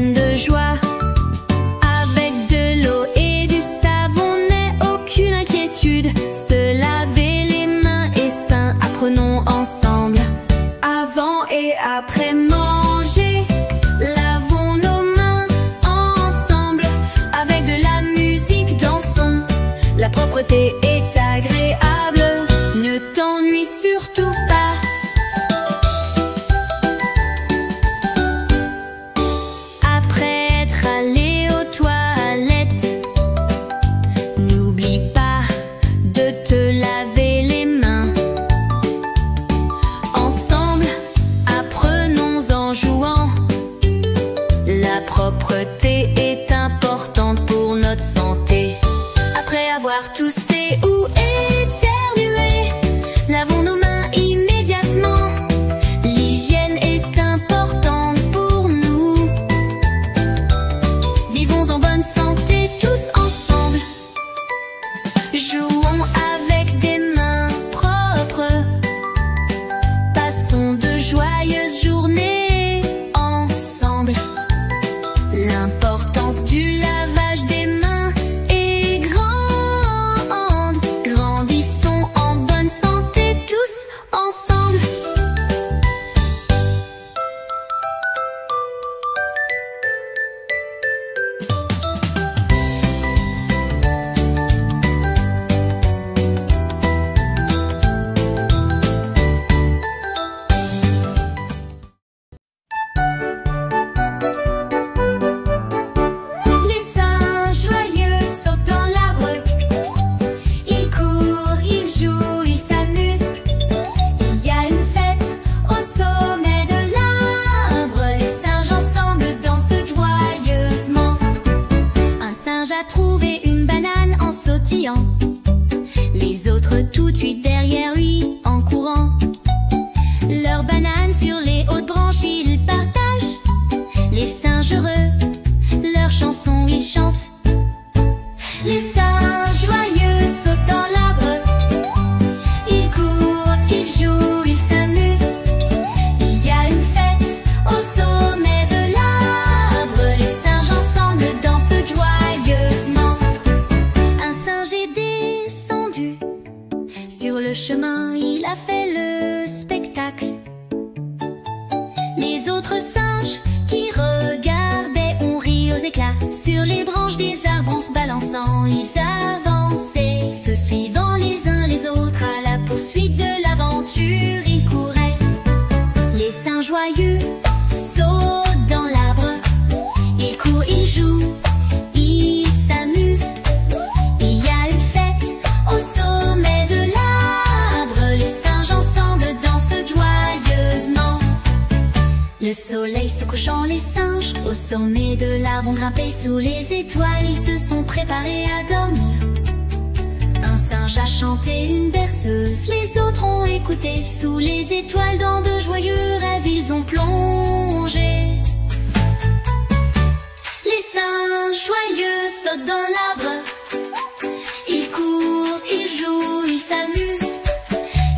pleine de joie. Avec de l'eau et du savon n'est aucune inquiétude. Se laver les mains est sain, apprenons ensemble. Avant et après manger, lavons nos mains ensemble. Avec de la musique, dansons. La propreté est agréable, ne t'ennuie surtout pas. Après être allé aux toilettes, n'oublie pas de te laver les mains. Ensemble, apprenons en jouant. La propreté est importante pour notre santé. Après avoir toussé ou éternué, lavons nos mains immédiatement. L'hygiène est importante pour nous. Vivons en bonne santé tous ensemble. Jouons avec des mains propres. Passons de joyeuses journées ensemble. L'importance du lavage des mains est grande. Grandissons en bonne santé tous ensemble. Les singes joyeux sautent dans l'arbre. Ils courent, ils jouent, ils s'amusent. Il y a une fête au sommet de l'arbre. Les singes ensemble dansent joyeusement. Un singe a trouvé une banane en sautillant. Les autres tout de suite derrière lui en courant. Leur banane sur les hautes branches ils partagent. Les singes heureux, leur chanson ils chantent. Les singes joyeux sautent dans l'arbre. Ils courent, ils jouent, ils s'amusent. Il y a une fête au sommet de l'arbre. Les singes ensemble dansent joyeusement. Un singe est descendu. Sur le chemin, il a fait le spectacle. Les autres singes qui regardaient ont ri aux éclats. Sur les branches des arbres en se balançant, ils avançaient, se suivant les uns les autres. À la poursuite de l'aventure, ils couraient. Les singes joyeux sautent dans l'arbre. Ils courent, ils jouent, ils s'amusent. Il y a une fête au sommet de l'arbre. Les singes ensemble dansent joyeusement. Le soleil se couchant, les singes au sommet de l'arbre ont grimpé sous les étoiles. Ils se sont préparés à dormir. Un singe a chanté une berceuse, les autres ont écouté. Sous les étoiles, dans de joyeux rêves, ils ont plongé. Les singes joyeux sautent dans l'arbre. Ils courent, ils jouent, ils s'amusent.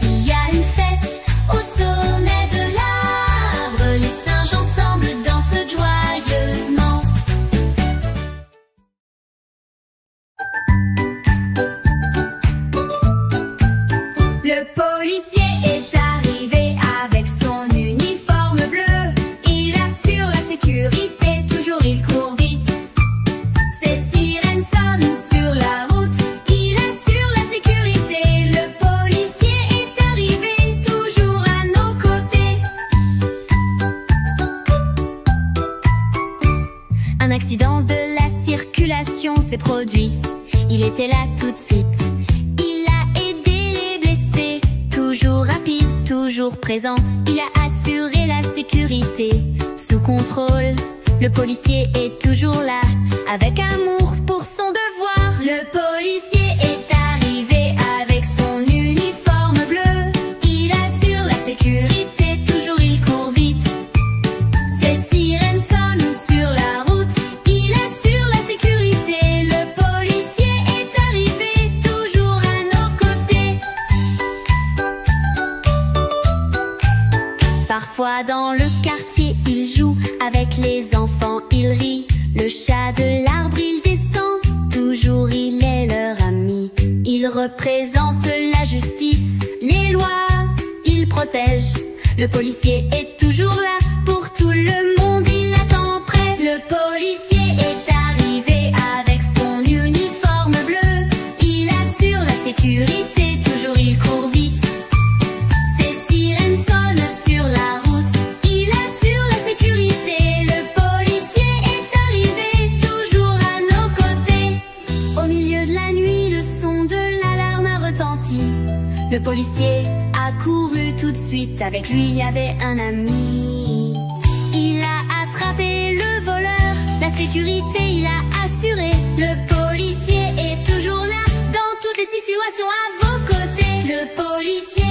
Il y a une fête au sommet de l'arbre. Les singes ensemble dansent joyeusement. Le policier est arrivé avec son uniforme bleu. Il assure la sécurité, toujours il court vite. Ses sirènes sonnent sur la route. Il assure la sécurité. Le policier est arrivé, toujours à nos côtés. Un accident de la circulation s'est produit. Il était là tout de suite. Il a aidé les blessés. Toujours rapide, toujours présent. Il a assuré la sécurité. Sous contrôle, le policier est toujours là. Avec amour pour son devoir. Le policier est arrivé avec son uniforme bleu. Il assure la sécurité, toujours il court vite. Ses sirènes sonnent sur la route. Il assure la sécurité. Le policier est arrivé, toujours à nos côtés. Parfois dans le quartier, il joue avec les enfants. Il Le policier est toujours là, pour tout le monde il attend prêt. Le policier est arrivé avec son uniforme bleu. Il assure la sécurité, toujours il court vite. Ses sirènes sonnent sur la route, il assure la sécurité. Le policier est arrivé, toujours à nos côtés. Au milieu de la nuit, le son de l'alarme a retenti. Le policier a couru tout de suite, avec lui il y avait un ami. Il a attrapé le voleur, la sécurité il a assuré. Le policier est toujours là, dans toutes les situations à vos côtés. Le policier